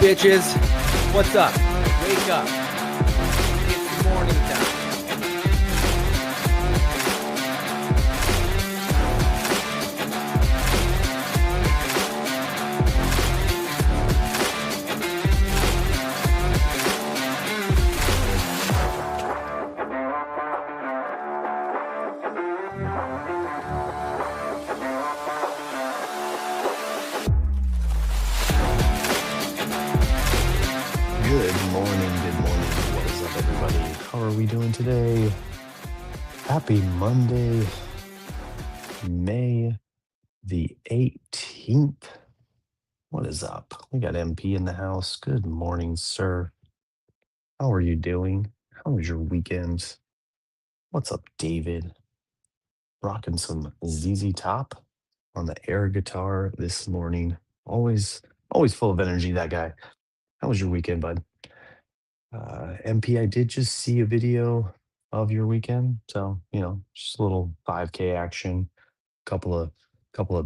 bitches? What's up? Wake up. It's morning time. Good morning, good morning. What is up, everybody? How are we doing today? Happy Monday, May the 18th. What is up? We got MP in the house. Good morning, sir. How are you doing? How was your weekend? What's up, David? Rocking some ZZ Top on the air guitar this morning. Always full of energy, that guy. How was your weekend, bud? MP, I did just see a video of your weekend. So, just a little 5K action, couple of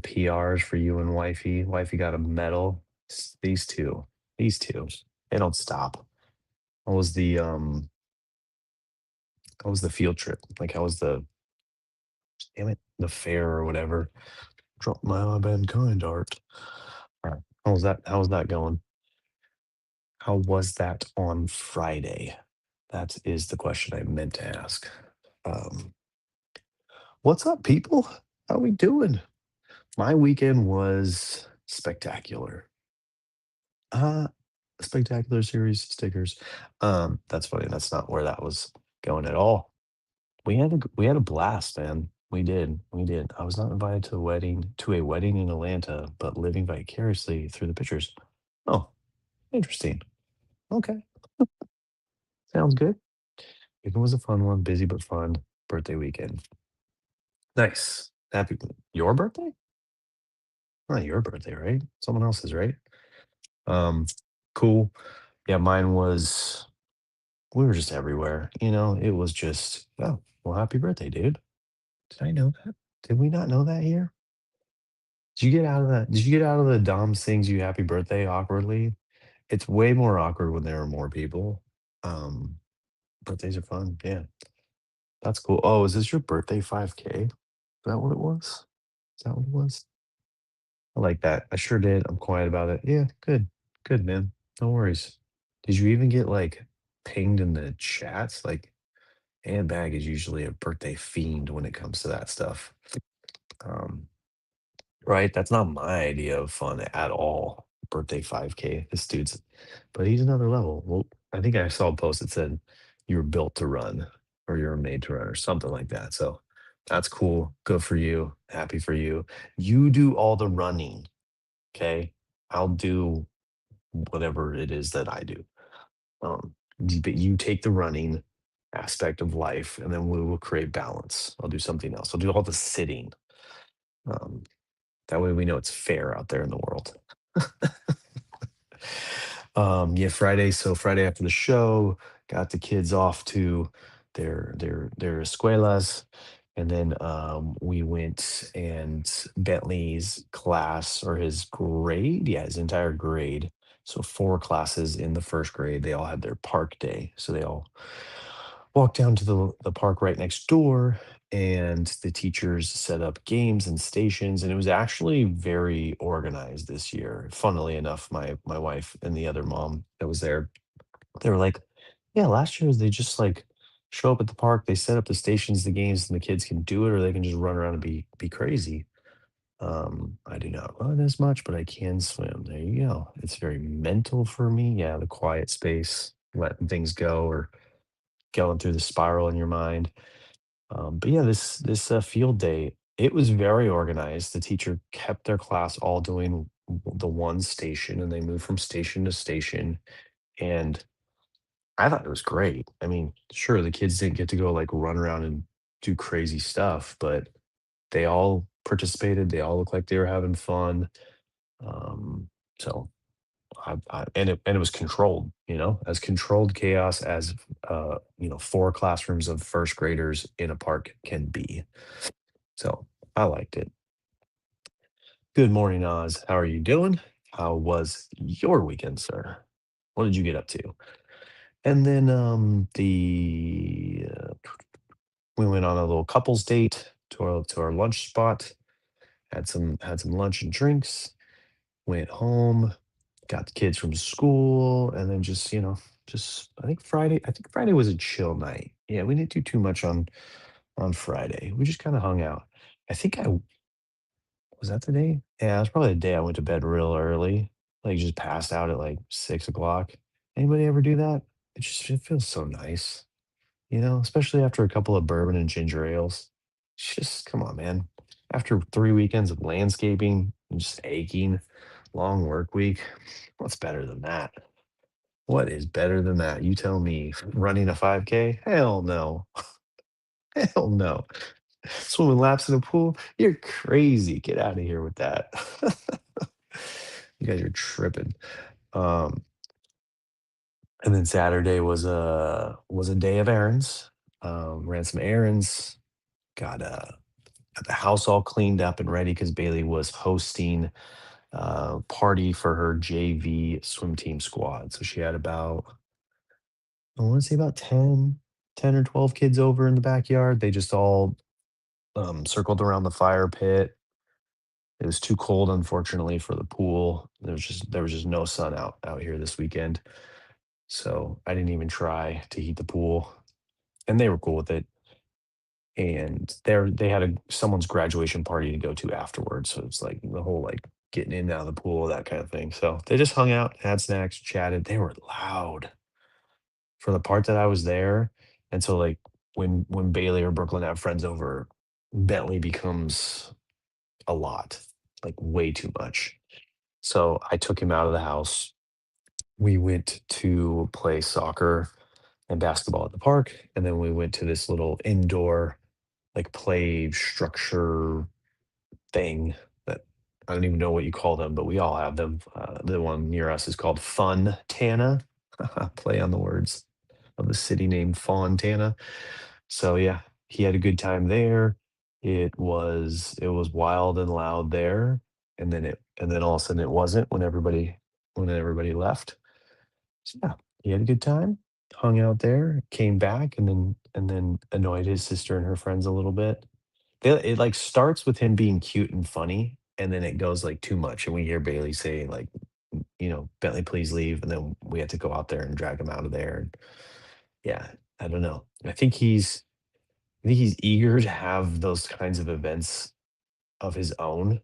PRs for you and wifey. Wifey got a medal. These two, they don't stop. How was the field trip? Like how was the damn it, the fair or whatever? Drop my band kind art. All right. How was that going? How was that on Friday? That is the question I meant to ask. Um, What's up, people? How we doing? My weekend was spectacular. Uh Spectacular series stickers. That's funny. That's not where that was going at all. We had a blast, man. We did. I was not invited to a wedding in Atlanta, but living vicariously through the pictures. Oh, interesting. Okay, sounds good. It was a fun one, busy but fun birthday weekend. Nice. Happy your birthday? Not your birthday, right? Someone else's, right? Um, cool. Yeah, mine was we were just everywhere, it was just, "Oh, well, happy birthday, dude." Did I know that? Did we not know that here? Did you get out of the Dom sings you happy birthday awkwardly? It's way more awkward when there are more people. Um, Birthdays are fun, yeah. That's cool. Oh, is this your birthday 5K? Is that what it was? Is that what it was? I like that. I sure did. I'm quiet about it. Yeah, good. Good, man. No worries. Did you even get, like, pinged in the chats? Like, and Bag is usually a birthday fiend when it comes to that stuff. Um, right? That's not my idea of fun at all. Birthday 5K. This dude's, but he's another level. Well, I think I saw a post that said you were built to run or you were made to run or something like that. So that's cool. Good for you. Happy for you. You do all the running. Okay. I'll do whatever it is that I do. But you take the running aspect of life, and then we will create balance. I'll do something else. I'll do all the sitting. Um, that way we know it's fair out there in the world. Yeah, Friday. So Friday after the show, got the kids off to their escuelas, and then we went and Bentley's class or his grade, yeah, his entire grade. So four classes in the first grade. They all had their park day, so they all walked down to the park right next door, and the teachers set up games and stations, and it was actually very organized this year. Funnily enough, my wife and the other mom that was there, they were like, "Yeah, last year they just like show up at the park, they set up the stations, the games, and the kids can do it, or they can just run around and be crazy." I do not run as much, but I can swim. There you go. It's very mental for me. Yeah, the quiet space, letting things go, or going through the spiral in your mind. But yeah, this field day, it was very organized. The teacher kept their class all doing the one station, and they moved from station to station. And I thought it was great. I mean, sure, the kids didn't get to go like run around and do crazy stuff, but they all participated. They all looked like they were having fun. Um, so and it was controlled, as controlled chaos as four classrooms of first graders in a park can be. So I liked it. Good morning, Oz. How are you doing? How was your weekend, sir? What did you get up to? And then we went on a little couples date to our lunch spot. Had some lunch and drinks. Went home. Got the kids from school, and then just just I think Friday was a chill night. Yeah, we didn't do too much on Friday. We just kind of hung out. I think I was that the day. Yeah, it was probably the day I went to bed real early. Like just passed out at like 6 o'clock. Anybody ever do that? It feels so nice. Especially after a couple of bourbon and ginger ales. It's just come on, man. After 3 weekends of landscaping and just aching, long work week, what's better than that? What is better than that? You tell me. Running a 5K? Hell no. Hell no. Swimming laps in a pool? You're crazy. Get out of here with that. You guys are tripping. Um, and then Saturday was a day of errands. Ran some errands, got got the house all cleaned up and ready because Bailey was hosting a party for her JV swim team squad. So she had about, I want to say about 10 or 12 kids over in the backyard. They just all circled around the fire pit. It was too cold, unfortunately, for the pool. There was just no sun out here this weekend. So I didn't even try to heat the pool. And they were cool with it. And they had someone's graduation party to go to afterwards, so it's like the whole, like, getting in and out of the pool, that kinda thing, so they just hung out, had snacks, chatted. They were loud for the part that I was there, and so, like, when Bailey or Brooklyn have friends over, Bentley becomes a lot, like, way too much. So I took him out of the house. We went to play soccer and basketball at the park, and then we went to this little indoor, like, play structure thing that I don't even know what you call them, but we all have them. The one near us is called Fun Tana. Play on the words of the city named Fontana. So yeah, he had a good time there. It was wild and loud there, and then all of a sudden it wasn't when everybody left. So yeah, he had a good time, hung out there, came back, and then annoyed his sister and her friends a little bit. It, like, starts with him being cute and funny, and then it goes, like, too much, and we hear Bailey say, like, "Bentley, please leave," and then we had to go out there and drag him out of there, and yeah, I don't know. I think he's eager to have those kinds of events of his own,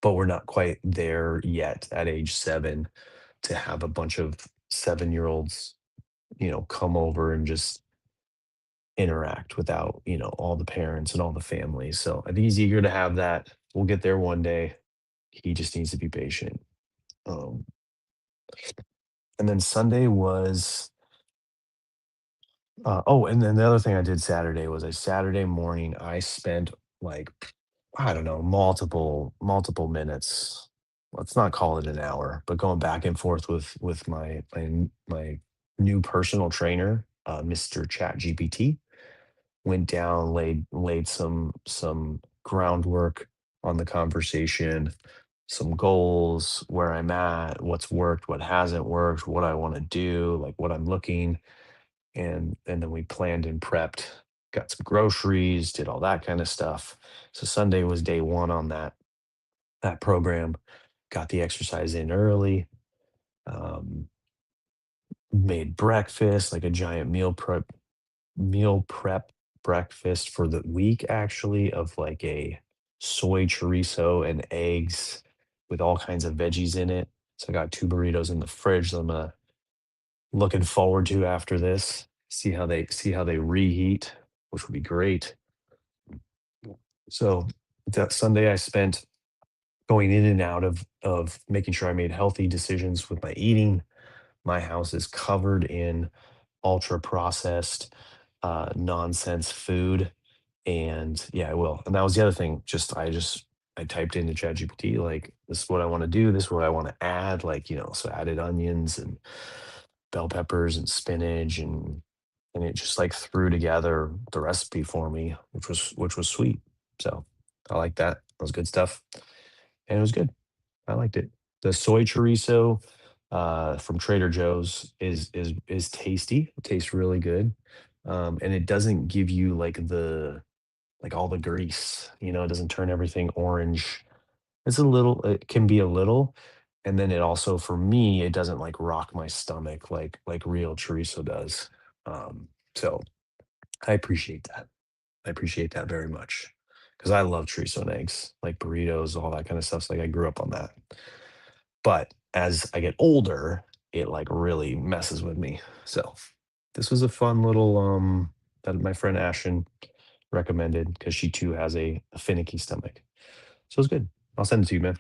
but we're not quite there yet at age 7 to have a bunch of seven-year-olds, come over and just interact without, all the parents and all the families. So I think he's eager to have that. We'll get there one day. He just needs to be patient. Um, and then Sunday was, oh, and then the other thing I did Saturday was a Saturday morning. I spent like, I don't know, multiple minutes. Let's not call it an hour, but going back and forth with my new personal trainer, Mr. Chat GPT. Went down, laid some groundwork on the conversation, some goals, where I'm at, what's worked, what hasn't worked, what I want to do, like what I'm looking, and then we planned and prepped, got some groceries, did all that kind of stuff. So Sunday was day one on that program. Got the exercise in early. Um, Made breakfast, like a giant meal prep breakfast for the week, actually, of like a soy chorizo and eggs with all kinds of veggies in it. So I got 2 burritos in the fridge that I'm looking forward to after this. See how they reheat, which would be great. So that Sunday I spent going in and out of making sure I made healthy decisions with my eating. My house is covered in ultra processed nonsense food. And yeah, I will. And that was the other thing. I typed into ChatGPT, like, this is what I want to do, this is what I want to add, like, so added onions and bell peppers and spinach, and it just like threw together the recipe for me, which was sweet. So I like that. That was good stuff. And it was good. I liked it. The soy chorizo, from Trader Joe's is tasty. It tastes really good, and it doesn't give you like all the grease. It doesn't turn everything orange. It's a little. It can be a little, and then it also for me it doesn't like rock my stomach like real chorizo does. So I appreciate that. I appreciate that very much because I love chorizo and eggs, like burritos, all that kind of stuff. So like I grew up on that. But as I get older, it like really messes with me. So this was a fun little that my friend Ashton recommended because she too has a finicky stomach. So it's good. I'll send it to you, man.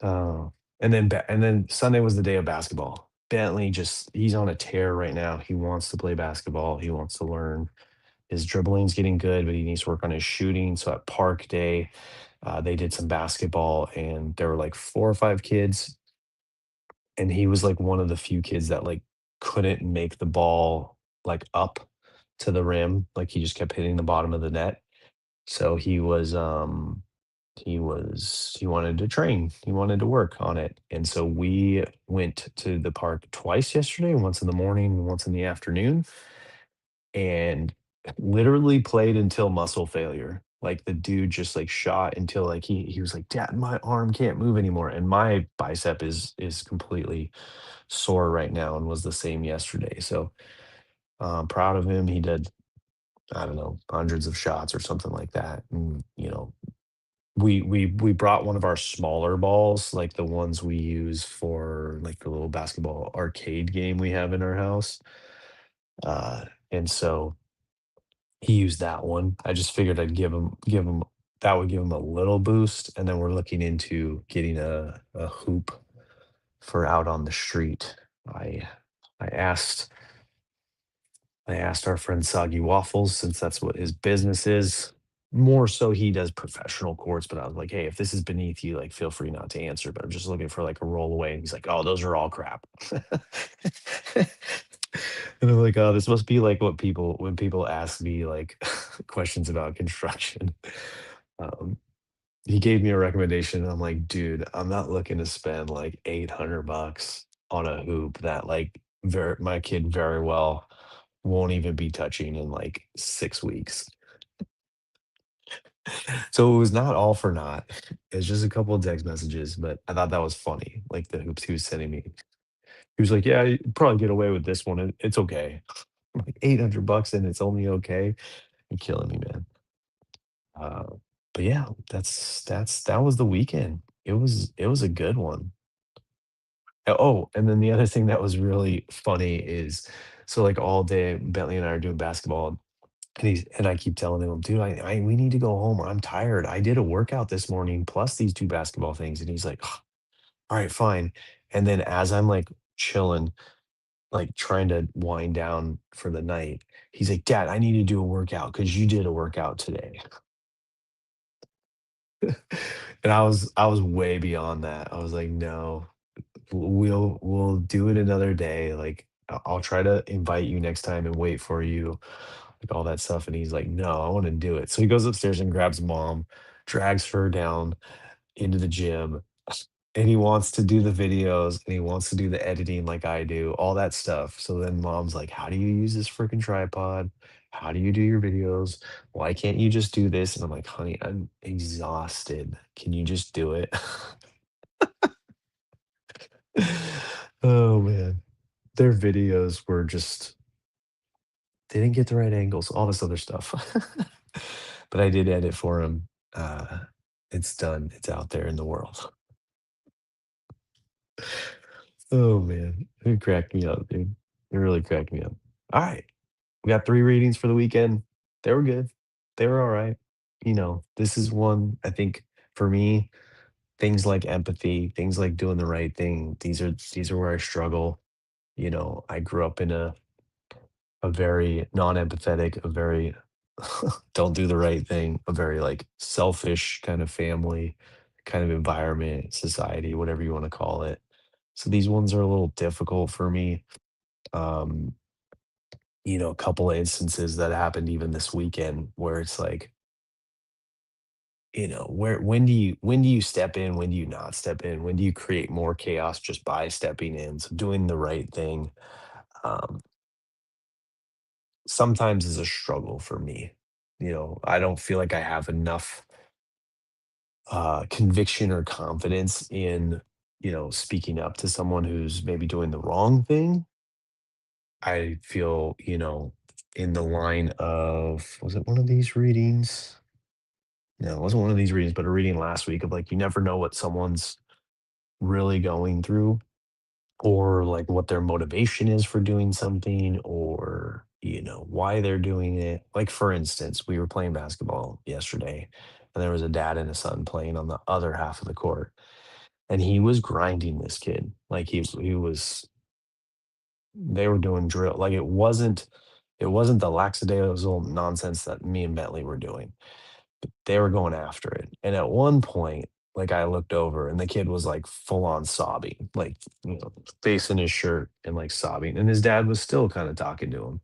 Uh, and then Sunday was the day of basketball. Bentley just he's on a tear right now. He wants to play basketball. He wants to learn. His dribbling's getting good, but he needs to work on his shooting. So at Park Day, they did some basketball, and there were like 4 or 5 kids, and he was like one of the few kids that like couldn't make the ball like up to the rim. Like he just kept hitting the bottom of the net. So he wanted to train. He wanted to work on it. And so we went to the park twice yesterday, once in the morning and once in the afternoon, and literally played until muscle failure. Like the dude just like shot until like he was like, "Dad, my arm can't move anymore." And my bicep is completely sore right now and was the same yesterday. So proud of him. He did, I don't know, hundreds of shots or something like that. And we brought one of our smaller balls, like the ones we use for like the little basketball arcade game we have in our house. And so he used that one. I just figured I'd give him that would give him a little boost. And then we're looking into getting a hoop for out on the street. I I asked I asked our friend Soggy Waffles, since that's what his business is. More so, he does professional courts, but I was like, "Hey, if this is beneath you, like, feel free not to answer, but I'm just looking for, like, a rollaway." And he's like, "Oh, those are all crap." And I'm like, "Oh, this must be, like, what people when people ask me, like, questions about construction." Um, he gave me a recommendation, and I'm like, "Dude, I'm not looking to spend, like, 800 bucks on a hoop that, like, my kid very well won't even be touching in, like, 6 weeks." So it was not all for naught. It's just a couple of text messages, but I thought that was funny, like, the hoops he was sending me. He was like, "Yeah, you probably get away with this one, it's okay." I'm like, 800 bucks and it's only okay? You're killing me, man. Uh, but yeah, that was the weekend. It was a good one. Oh, and then the other thing that was really funny is so, like, all day, Bentley and I are doing basketball. And I keep telling him, "Dude, I we need to go home. I'm tired. I did a workout this morning plus these 2 basketball things." And he's like, "Ugh, all right, fine." And then as I'm, like, chilling, like, trying to wind down for the night, he's like, "Dad, I need to do a workout because you did a workout today." And I was way beyond that. I was like, "No, we'll do it another day. Like, I'll try to invite you next time and wait for you." Like all that stuff. And he's like, "No, I want to do it." So he goes upstairs and grabs mom, drags her down into the gym, and he wants to do the videos and he wants to do the editing like I do, all that stuff. So then mom's like, "How do you use this freaking tripod? How do you do your videos? Why can't you just do this?" And I'm like, "Honey, I'm exhausted. Can you just do it?" Oh man. Their videos were just they didn't get the right angles, all this other stuff. But I did edit for him. Uh, it's done. It's out there in the world. Oh man, it cracked me up, dude. It really cracked me up. All right, we got 3 readings for the weekend. They were good. They were all right. This is one I think for me. Things like empathy, things like doing the right thing. These are where I struggle. I grew up in a very non-empathetic, a very don't do the right thing, a very like selfish kind of family, kind of environment, society, whatever you want to call it. So these ones are a little difficult for me. Um, a couple of instances that happened even this weekend where it's like where when do you step in, when do you not step in, when do you create more chaos just by stepping in, so doing the right thing um, sometimes is a struggle for me. I don't feel like I have enough conviction or confidence in speaking up to someone who's maybe doing the wrong thing. I feel, in the line of, was it one of these readings? No, it wasn't one of these readings, but a reading last week of like, you never know what someone's really going through, or like what their motivation is for doing something, or, why they're doing it. Like, for instance, we were playing basketball yesterday, and there was a dad and a son playing on the other half of the court, and he was grinding this kid. Like, they were doing drill. Like, it wasn't the lackadaisical nonsense that me and Bentley were doing. They were going after it. And at one point, like, I looked over and the kid was like full on sobbing, like, face in his shirt and like sobbing. And his dad was still kind of talking to him.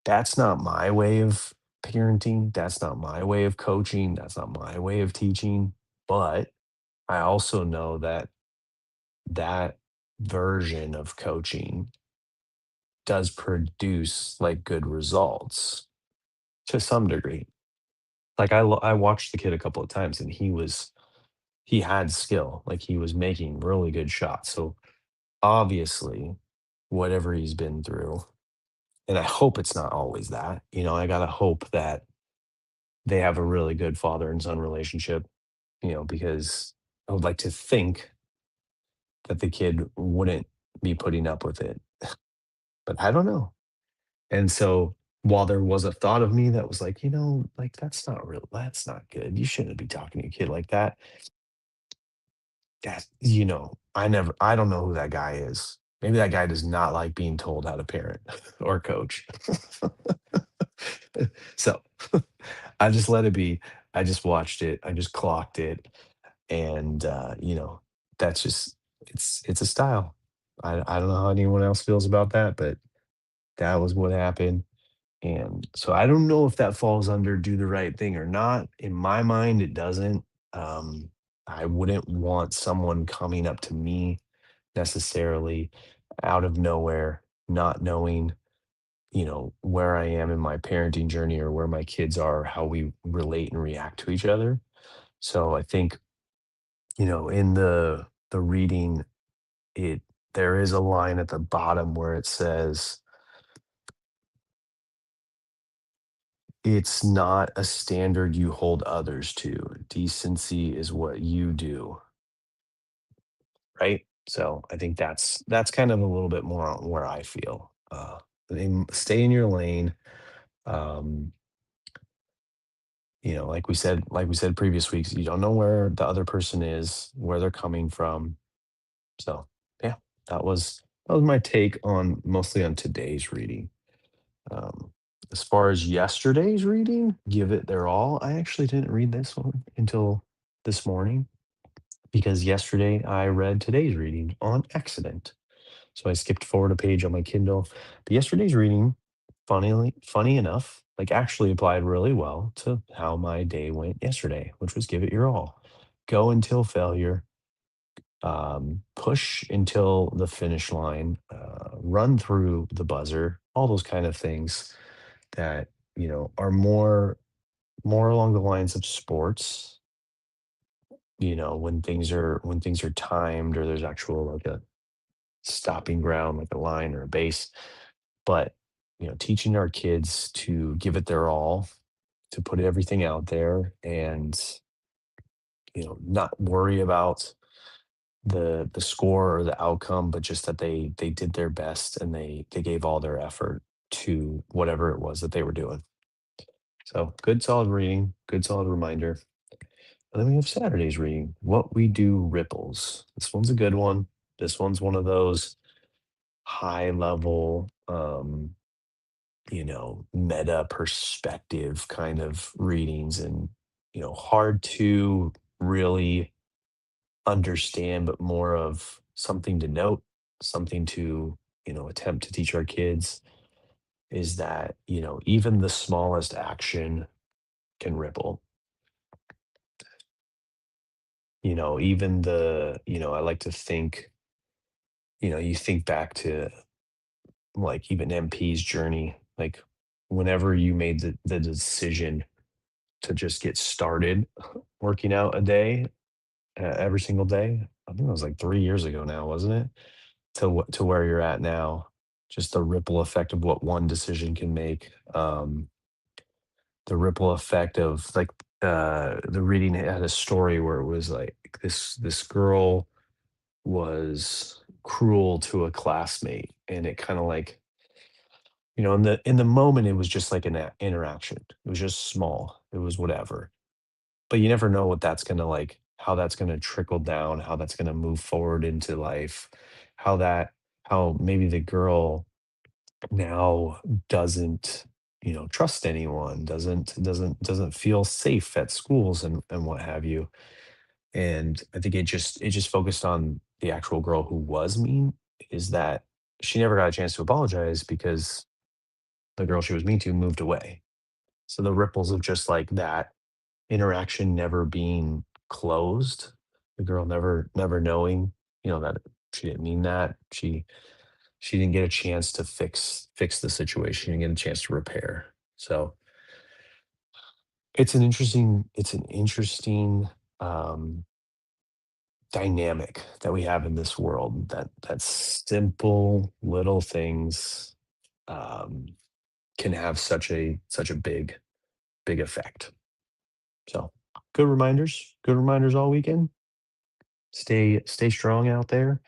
That's not my way of parenting. That's not my way of coaching. That's not my way of teaching. But I also know that that version of coaching does produce like good results to some degree. Like, I watched the kid a couple of times, and he had skill, like, he was making really good shots, so, obviously, whatever he's been through, and I hope it's not always that, I gotta hope that they have a really good father and son relationship, because I would like to think that the kid wouldn't be putting up with it, but I don't know. And so, while there was a thought of me that was like, like, that's not good. You shouldn't be talking to a kid like that. I don't know who that guy is. Maybe that guy does not like being told how to parent or coach. So I just let it be. I just watched it. I just clocked it. And that's just it's a style. I don't know how anyone else feels about that, but that was what happened. And so I don't know if that falls under do the right thing or not. In my mind, it doesn't. Um, I wouldn't want someone coming up to me necessarily out of nowhere, not knowing, where I am in my parenting journey or where my kids are, how we relate and react to each other. So I think, in the reading, it there is a line at the bottom where it says, it's not a standard you hold others to. Decency is what you do, right? So I think that's kind of a little bit more on where I feel. Stay in your lane. Um, like we said previous weeks, you don't know where the other person is, where they're coming from. So yeah, that was my take on mostly on today's reading. Um, as far as yesterday's reading, give it their all. I actually didn't read this one until this morning because yesterday I read today's reading on accident. So I skipped forward a page on my Kindle. But yesterday's reading, funny enough, like actually applied really well to how my day went yesterday, which was give it your all. Go until failure, push until the finish line, run through the buzzer, all those kind of things that, are more along the lines of sports, when things are timed or there's actual like a stopping ground, like a line or a base. But, teaching our kids to give it their all, to put everything out there and, not worry about the score or the outcome, but just that they did their best and they gave all their effort to whatever it was that they were doing. So good solid reading, good solid reminder. And then we have Saturday's reading, What We Do Ripples. This one's a good one. This one's one of those high level, meta perspective kind of readings, and, hard to really understand, but more of something to note, something to, attempt to teach our kids is that, even the smallest action can ripple. Even I like to think, you think back to like even MP's journey, like whenever you made the decision to just get started working out a day, every single day. I think it was like 3 years ago now, wasn't it? To where you're at now, just the ripple effect of what one decision can make. The ripple effect of like the reading had a story where it was like this girl was cruel to a classmate, and it kind of like, in the moment it was just like an interaction. It was just small. It was whatever. But you never know what that's gonna like, how that's gonna trickle down, how that's gonna move forward into life, how that how maybe the girl now doesn't, trust anyone, doesn't feel safe at schools and what have you. And I think it just focused on the actual girl who was mean, is that she never got a chance to apologize because the girl she was mean to moved away. So the ripples of just like that interaction never being closed, the girl never knowing, that she didn't mean that. She didn't get a chance to fix the situation. She didn't get a chance to repair. So it's an interesting um dynamic that we have in this world, that simple little things um can have such a big effect. So good reminders all weekend. Stay strong out there.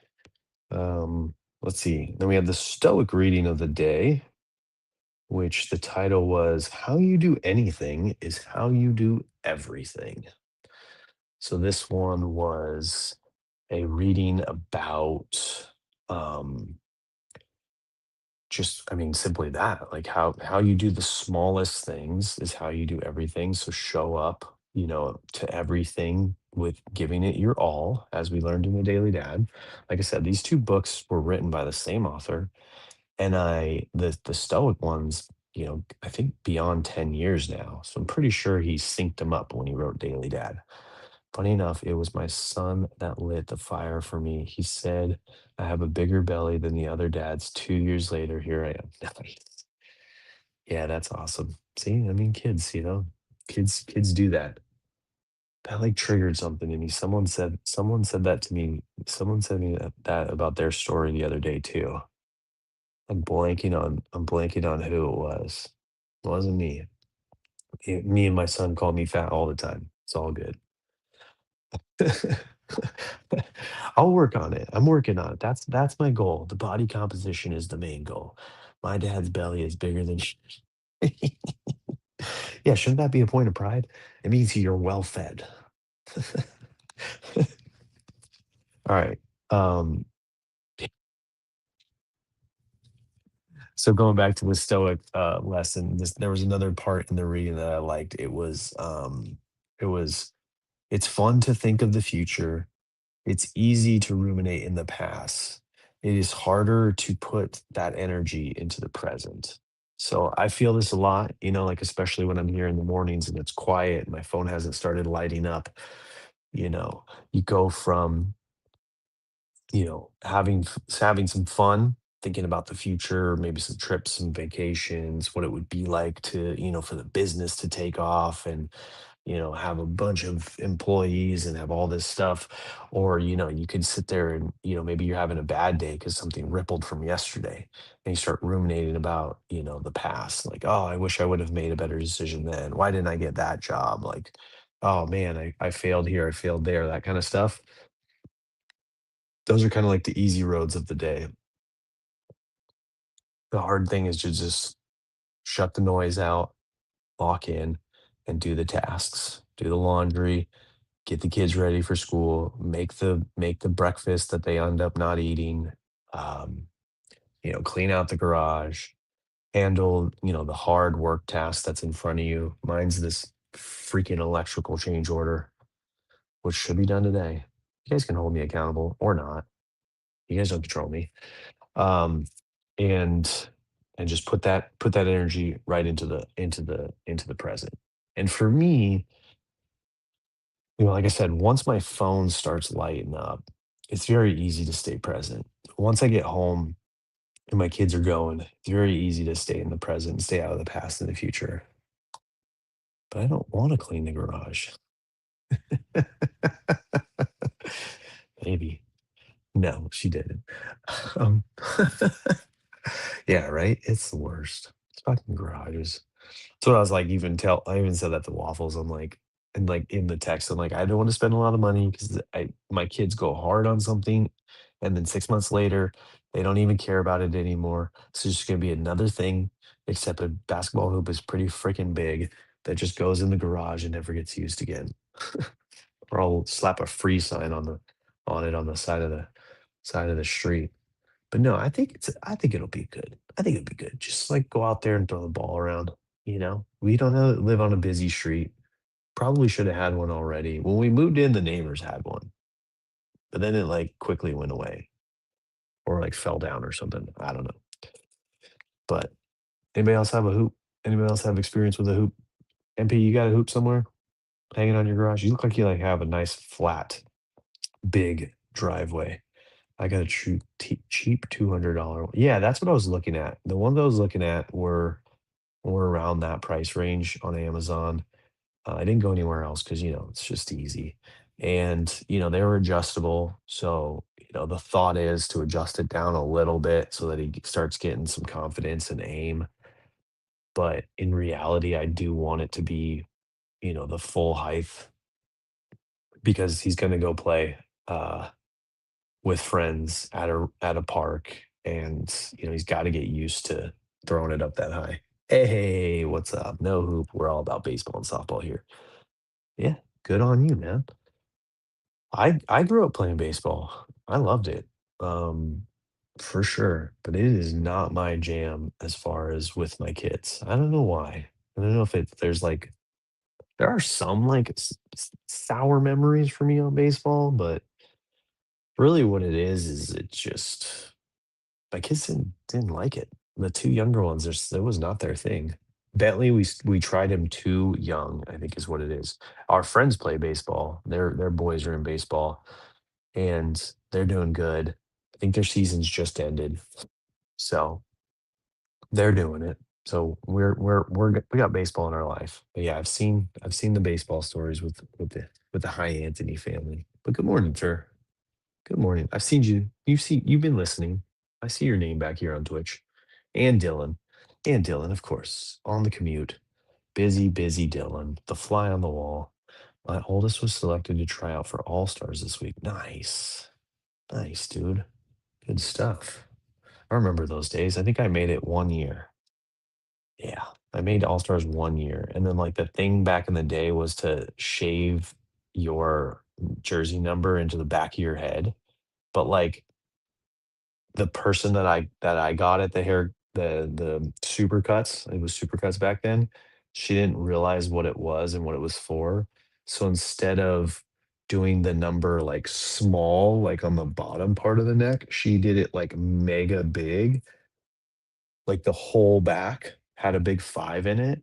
Let's see. Then we have the Stoic reading of the day, which the title was "How You Do Anything is How You Do Everything." So this one was a reading about um just, I mean, simply that, like how you do the smallest things is how you do everything. So show up, to everything with giving it your all, as we learned in the Daily Dad. Like I said, these two books were written by the same author, and the Stoic ones, I think beyond 10 years now. So I'm pretty sure he synced them up when he wrote Daily Dad. Funny enough, it was my son that lit the fire for me. He said, "I have a bigger belly than the other dads." 2 years later, here I am. Nice. Yeah, that's awesome. See, I mean, kids, kids do that. That like triggered something in me. Someone said that to me. Someone said me that about their story the other day too. I'm blanking on who it was. It wasn't me. Me and my son call me fat all the time. It's all good. I'll work on it. I'm working on it. That's my goal. The body composition is the main goal. My dad's belly is bigger than Yeah, shouldn't that be a point of pride? It means you're well fed. All right. Um, so going back to the Stoic lesson, there was another part in the reading that I liked. It was it's fun to think of the future. It's easy to ruminate in the past. It is harder to put that energy into the present. So I feel this a lot, like especially when I'm here in the mornings and it's quiet and my phone hasn't started lighting up. You know, you go from, having some fun, thinking about the future, maybe some trips, some vacations, what it would be like to, for the business to take off and have a bunch of employees and have all this stuff. Or, you could sit there and, maybe you're having a bad day because something rippled from yesterday and you start ruminating about, the past. Like, oh, I wish I would have made a better decision then. Why didn't I get that job? Like, oh man, I failed here, I failed there, that kind of stuff. Those are kind of like the easy roads of the day. The hard thing is to just shut the noise out, lock in, and do the tasks, do the laundry, get the kids ready for school, make the breakfast that they end up not eating, um, clean out the garage, handle, the hard work task that's in front of you. Mine's this freaking electrical change order, which should be done today. You guys can hold me accountable or not. You guys don't control me. Um, and and just put that energy right into the present. And for me, like I said, once my phone starts lighting up, it's very easy to stay present. Once I get home and my kids are going, it's very easy to stay in the present, stay out of the past and the future. But I don't want to clean the garage. Maybe. No, she didn't. Um, yeah, right? It's the worst. It's fucking garages. So I was like, I even said that to Waffles. I'm like, and like in the text, I'm like, I don't want to spend a lot of money because my kids go hard on something, and then 6 months later, they don't even care about it anymore. So it's just gonna be another thing, except a basketball hoop is pretty freaking big that just goes in the garage and never gets used again. Or I'll slap a free sign on it on the side of the street. But no, I think it'll be good. I think it'll be good. Just like go out there and throw the ball around. We don't live on a busy street. Probably should have had one already. When we moved in, the neighbors had one, but then it like quickly went away or like fell down or something. I don't know. But anybody else have a hoop? Anybody else have experience with a hoop? MP, you got a hoop somewhere hanging on your garage? You look like you like have a nice flat, big driveway. I got a cheap $200. Yeah, that's what I was looking at. The ones I was looking at were around that price range on Amazon. I didn't go anywhere else because it's just easy, and they were adjustable. So the thought is to adjust it down a little bit so that he starts getting some confidence and aim. But in reality, I do want it to be the full height because he's going to go play. With friends at a park, and he's got to get used to throwing it up that high. Hey, what's up? No hoop. We're all about baseball and softball here. Yeah, good on you, man. I grew up playing baseball. I loved it. Um, for sure, but it is not my jam as far as with my kids. I don't know why. I don't know if there's like there are some like sour memories for me on baseball, but really what it is it's just my kids didn't like it. The 2 younger ones, it was not their thing. Bentley, we tried him too young, I think is what it is. Our friends play baseball. Their boys are in baseball, and they're doing good. I think their season's just ended, so they're doing it. So we got baseball in our life. But yeah, I've seen the baseball stories with the High Anthony family. But good morning, sir. Good morning. I've seen you. You've been listening. I see your name back here on Twitch. And Dylan. And Dylan, of course, on the commute. Busy, busy Dylan. The fly on the wall. My oldest was selected to try out for All Stars this week. Nice. Nice, dude. Good stuff. I remember those days. I think I made it 1 year. Yeah. I made All Stars 1 year. And then like the thing back in the day was to shave your jersey number into the back of your head. But like the person that I got at the supercuts, it was supercuts back then, she didn't realize what it was and what it was for. So instead of doing the number like small, like on the bottom part of the neck, she did it like mega big, like the whole back had a big 5 in it.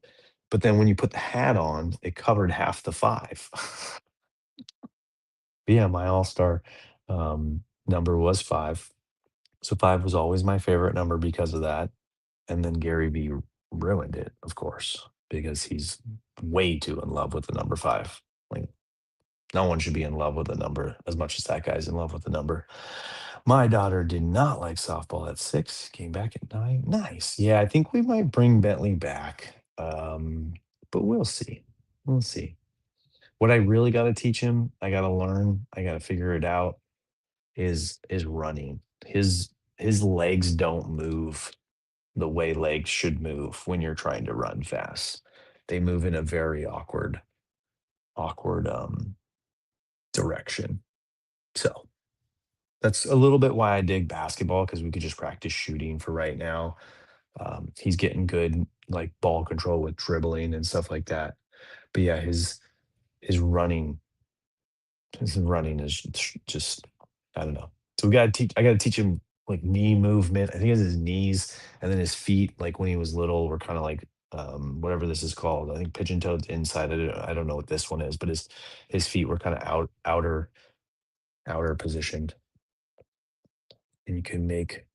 But then when you put the hat on, it covered half the 5. But yeah, my all-star number was 5. So 5 was always my favorite number because of that, and then Gary V ruined it, of course, because he's way too in love with the number 5. Like, no one should be in love with a number as much as that guy's in love with the number. My daughter did not like softball at 6, came back at 9. Nice. Yeah, I think we might bring Bentley back, but we'll see. We'll see. What I really gotta teach him, I gotta learn, I gotta figure it out, is running. His legs don't move the way legs should move when you're trying to run fast. They move in a very awkward direction. So that's a little bit why I dig basketball because we could just practice shooting for right now. He's getting good like ball control with dribbling and stuff like that. But yeah, his running his running is just I don't know. So we gotta teach. I gotta teach him like knee movement. I think it's his knees and then his feet. Like when he was little, were kind of like whatever this is called. I think pigeon toed's inside. I don't know what this one is, but his feet were kind of outer positioned, and you can make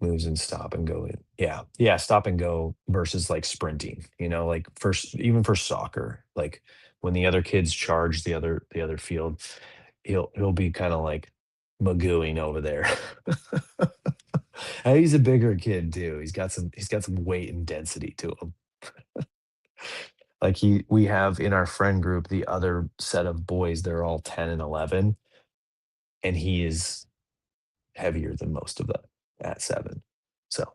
moves and stop and go in. Yeah, yeah, stop and go versus like sprinting. Like first, even for soccer, like when the other kids charge the other field, he'll be kind of like magooing over there. And he's a bigger kid too. He's got some weight and density to him. Like we have in our friend group the other set of boys. They're all 10 and 11, and he is heavier than most of them at 7. So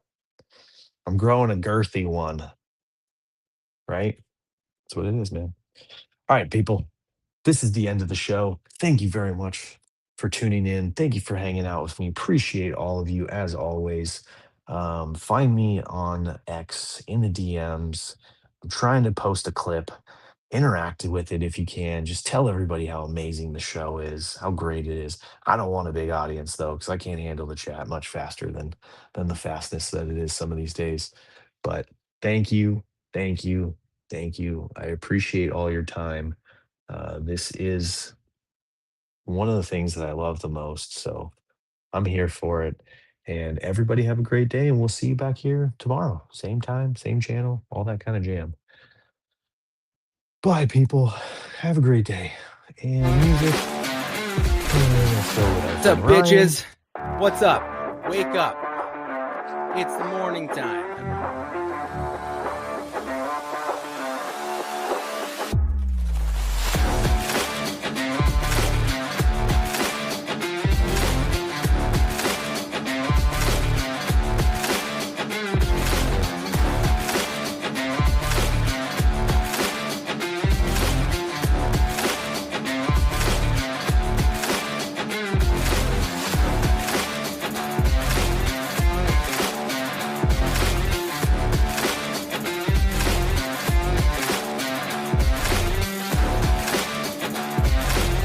I'm growing a girthy one, right? That's what it is, man. All right, people. This is the end of the show. Thank you very much for tuning in. Thank you for hanging out with me. Appreciate all of you as always. Find me on X in the DMs. I'm trying to post a clip. Interact with it if you can. Just tell everybody how amazing the show is, how great it is. I don't want a big audience though, because I can't handle the chat much faster than the fastness that it is some of these days. But thank you, thank you, thank you. I appreciate all your time. This is one of the things that I love the most. So I'm here for it. And everybody have a great day. And we'll see you back here tomorrow. Same time, same channel, all that kind of jam. Bye, people. Have a great day. And music. And let's go with our What's up, friend Ryan. bitches? What's up? Wake up. It's the morning time.